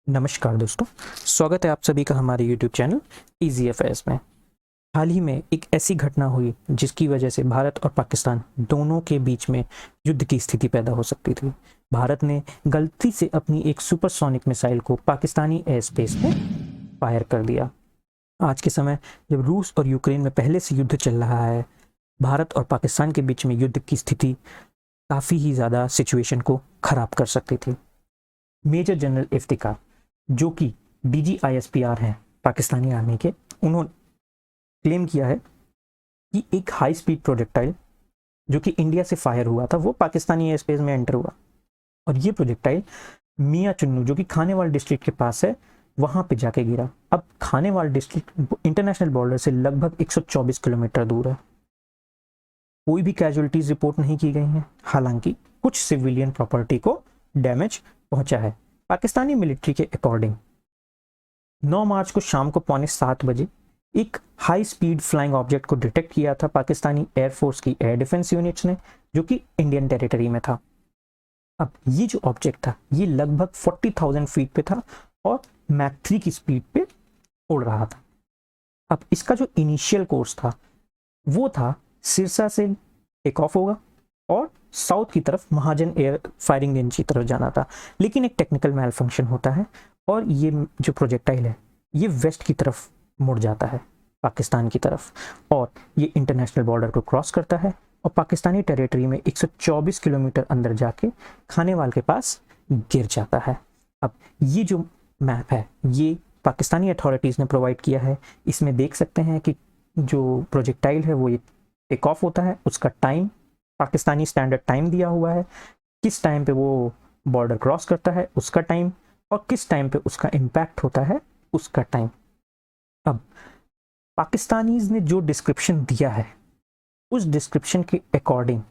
नमस्कार दोस्तों, स्वागत है आप सभी का हमारे YouTube चैनल इजी अफेयर्स में। हाल ही में एक ऐसी घटना हुई जिसकी वजह से भारत और पाकिस्तान दोनों के बीच में युद्ध की स्थिति पैदा हो सकती थी। भारत ने गलती से अपनी एक सुपरसोनिक मिसाइल को पाकिस्तानी एयर स्पेस में फायर कर दिया। आज के समय जब रूस और यूक्रेन में पहले से युद्ध चल रहा है, भारत और पाकिस्तान के बीच में युद्ध की स्थिति काफ़ी ही ज़्यादा सिचुएशन को खराब कर सकती थी। मेजर जनरल इफ्तिकार जो कि DGISPR हैं पाकिस्तानी आर्मी के, उन्होंने क्लेम किया है कि एक हाई स्पीड प्रोजेक्टाइल जो कि इंडिया से फायर हुआ था वो पाकिस्तानी एयर स्पेस में एंटर हुआ और ये प्रोजेक्टाइल मियां चुन्नू जो कि खानेवाल डिस्ट्रिक्ट के पास है वहां पे जाके गिरा। अब खानेवाल डिस्ट्रिक्ट इंटरनेशनल बॉर्डर से लगभग 124 किलोमीटर दूर है। कोई भी कैजुअलिटीज रिपोर्ट नहीं की गई हैं, हालांकि कुछ सिविलियन प्रॉपर्टी को डैमेज पहुंचा है। पाकिस्तानी मिलिट्री के अकॉर्डिंग 9 मार्च को शाम को 6:45 बजे एक हाई स्पीड फ्लाइंग ऑब्जेक्ट को डिटेक्ट किया था पाकिस्तानी एयरफोर्स की एयर डिफेंस यूनिट्स ने, जो कि इंडियन टेरिटरी में था। अब ये जो ऑब्जेक्ट था ये लगभग 40,000 फीट पे था और मैक 3 की स्पीड पे उड़ रहा था। अब इसका जो इनिशियल कोर्स था वो था सिरसा से टेक ऑफ होगा और साउथ की तरफ महाजन एयर फायरिंग रेंज की तरफ जाना था, लेकिन एक टेक्निकल मैल फंक्शन होता है और ये जो प्रोजेक्टाइल है ये वेस्ट की तरफ मुड़ जाता है पाकिस्तान की तरफ, और ये इंटरनेशनल बॉर्डर को क्रॉस करता है और पाकिस्तानी टेरिटरी में 124 किलोमीटर अंदर जाके खानेवाल के पास गिर जाता है। अब ये जो मैप है ये पाकिस्तानी अथॉरिटीज़ ने प्रोवाइड किया है। इसमें देख सकते हैं कि जो प्रोजेक्टाइल है वो ये टेक ऑफ होता है, उसका टाइम पाकिस्तानी स्टैंडर्ड टाइम दिया हुआ है, किस टाइम पे वो बॉर्डर क्रॉस करता है उसका टाइम, और किस टाइम पे उसका इम्पैक्ट होता है उसका टाइम। अब पाकिस्तानीज ने जो डिस्क्रिप्शन दिया है उस डिस्क्रिप्शन के अकॉर्डिंग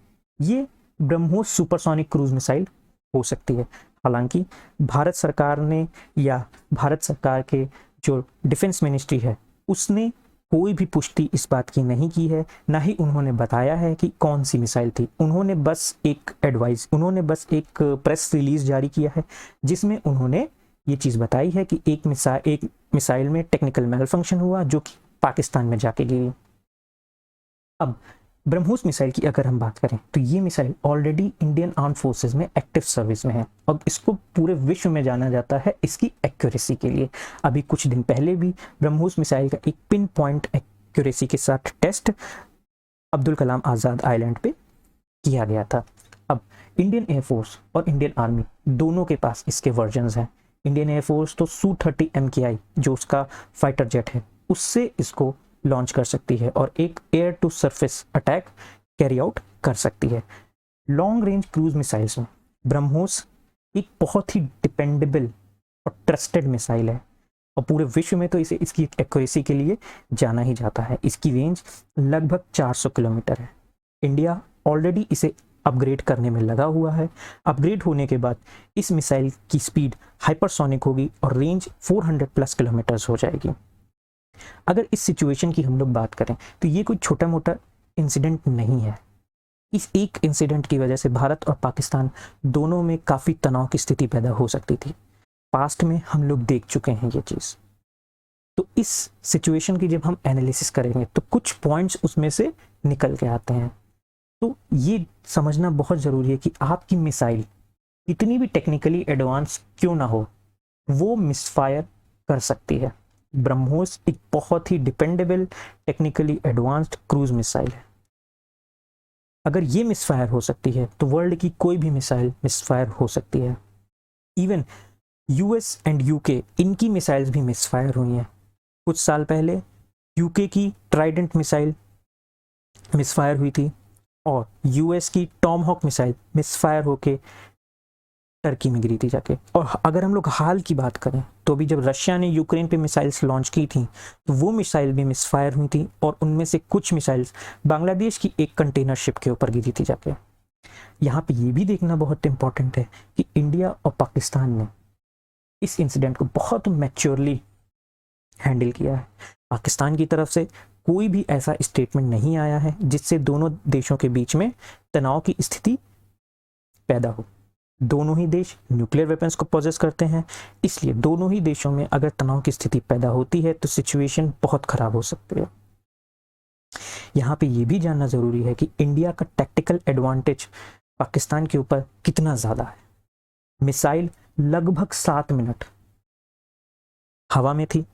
ये ब्रह्मोस सुपरसोनिक क्रूज मिसाइल हो सकती है। हालांकि भारत सरकार ने या भारत सरकार के जो डिफेंस मिनिस्ट्री है उसने कोई भी पुष्टि इस बात की नहीं की है, ना ही उन्होंने बताया है कि कौन सी मिसाइल थी। उन्होंने बस एक प्रेस रिलीज जारी किया है जिसमें उन्होंने ये चीज़ बताई है कि एक मिसाइल में टेक्निकल मैल फंक्शन हुआ जो कि पाकिस्तान में जाके गिरी। अब ब्रह्मोस मिसाइल की अगर हम बात करें तो ये missile already Indian arm forces में एक्टिव सर्विस में है और इसको पूरे विश्व में जाना जाता है इसकी एक्यूरेसी के लिए। अभी कुछ दिन पहले भी ब्रह्मोस मिसाइल का एक पिन पॉइंट एक्यूरेसी के साथ टेस्ट अब्दुल कलाम आज़ाद आइलैंड पे किया गया था। अब इंडियन एयरफोर्स और इंडियन आर्मी दोनों के पास इसके वर्जन्स हैं। इंडियन एयरफोर्स तो Su-30 MKI जो उसका फाइटर जेट है उससे इसको लॉन्च कर सकती है और एक air to surface attack carry out कर सकती है। लॉन्ग रेंज क्रूज मिसाइल्स में ब्रह्मोस एक बहुत ही डिपेंडेबल और ट्रस्टेड मिसाइल है और पूरे विश्व में तो इसे इसकी एक्यूरेसी के लिए जाना ही जाता है। इसकी रेंज लगभग 400 किलोमीटर है। इंडिया ऑलरेडी इसे अपग्रेड करने में लगा हुआ है। अपग्रेड होने के बाद इस मिसाइल की स्पीड हाइपरसोनिक होगी और रेंज 400+ किलोमीटर्स हो जाएगी। अगर इस सिचुएशन की हम लोग बात करें तो ये कोई छोटा मोटा इंसिडेंट नहीं है। इस एक इंसिडेंट की वजह से भारत और पाकिस्तान दोनों में काफ़ी तनाव की स्थिति पैदा हो सकती थी। पास्ट में हम लोग देख चुके हैं ये चीज़। तो इस सिचुएशन की जब हम एनालिसिस करेंगे तो कुछ पॉइंट्स उसमें से निकल के आते हैं। तो ये समझना बहुत ज़रूरी है कि आपकी मिसाइल कितनी भी टेक्निकली एडवांस क्यों ना हो वो मिसफायर कर सकती है। ब्रह्मोस एक बहुत ही dependable technically advanced cruise missile है। अगर ये मिसफायर हो सकती है तो वर्ल्ड की कोई भी मिसाइल मिसफायर हो सकती है। इवन US एंड UK इनकी मिसाइल्स भी मिसफायर हुई हैं। कुछ साल पहले UK की ट्राइडेंट मिसाइल मिसफायर हुई थी और US की टॉमहॉक मिसाइल मिसफायर होके टर्की में गिरी थी जाके। और अगर हम लोग हाल की बात करें तो अभी जब रशिया ने यूक्रेन पे मिसाइल्स लॉन्च की थी तो वो मिसाइल भी मिसफायर हुई थी और उनमें से कुछ मिसाइल्स बांग्लादेश की एक कंटेनर शिप के ऊपर गिरी थी जाके। यहाँ पे ये भी देखना बहुत इंपॉर्टेंट है कि इंडिया और पाकिस्तान ने इस इंसिडेंट को बहुत मैच्योरली हैंडल किया है। पाकिस्तान की तरफ से कोई भी ऐसा स्टेटमेंट नहीं आया है जिससे दोनों देशों के बीच में तनाव की स्थिति पैदा हो। दोनों ही देश न्यूक्लियर वेपन्स को पॉजेस करते हैं, इसलिए दोनों ही देशों में अगर तनाव की स्थिति पैदा होती है तो सिचुएशन बहुत खराब हो सकती है। यहाँ पे ये भी जानना ज़रूरी है कि इंडिया का टैक्टिकल एडवांटेज पाकिस्तान के ऊपर कितना ज़्यादा है। मिसाइल लगभग 7 मिनट हवा में थी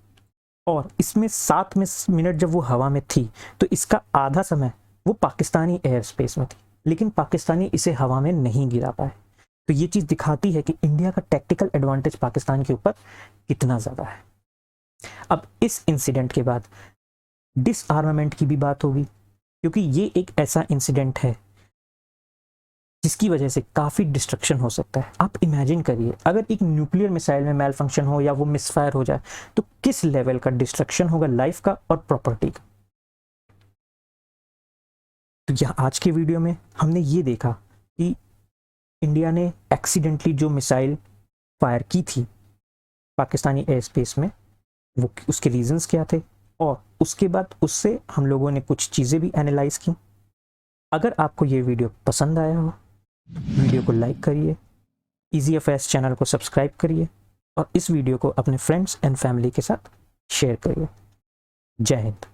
और इसमें 7 मिनट जब वो हवा में थी तो इसका आधा समय वो पाकिस्तानी एयर स्पेस में थी, लेकिन पाकिस्तानी इसे हवा में नहीं गिरा पाए। तो ये चीज़ दिखाती है कि इंडिया का टैक्टिकल एडवांटेज पाकिस्तान के ऊपर कितना ज़्यादा है। अब इस इंसिडेंट के बाद डिसआर्मामेंट की भी बात होगी, क्योंकि ये एक ऐसा इंसिडेंट है जिसकी वजह से काफ़ी डिस्ट्रक्शन हो सकता है। आप इमेजिन करिए अगर एक न्यूक्लियर मिसाइल में मेल फंक्शन हो या वो मिसफायर हो जाए तो किस लेवल का डिस्ट्रक्शन होगा लाइफ का और प्रॉपर्टी का। तो यहाँ आज के वीडियो में हमने ये देखा कि इंडिया ने एक्सीडेंटली जो मिसाइल फायर की थी पाकिस्तानी एयर स्पेस में, वो उसके रीजंस क्या थे, और उसके बाद उससे हम लोगों ने कुछ चीज़ें भी एनालाइज की। अगर आपको ये वीडियो पसंद आया हो, वीडियो को लाइक करिए, इजी अफेयर्स चैनल को सब्सक्राइब करिए और इस वीडियो को अपने फ्रेंड्स एंड फैमिली के साथ शेयर करिए। जय हिंद।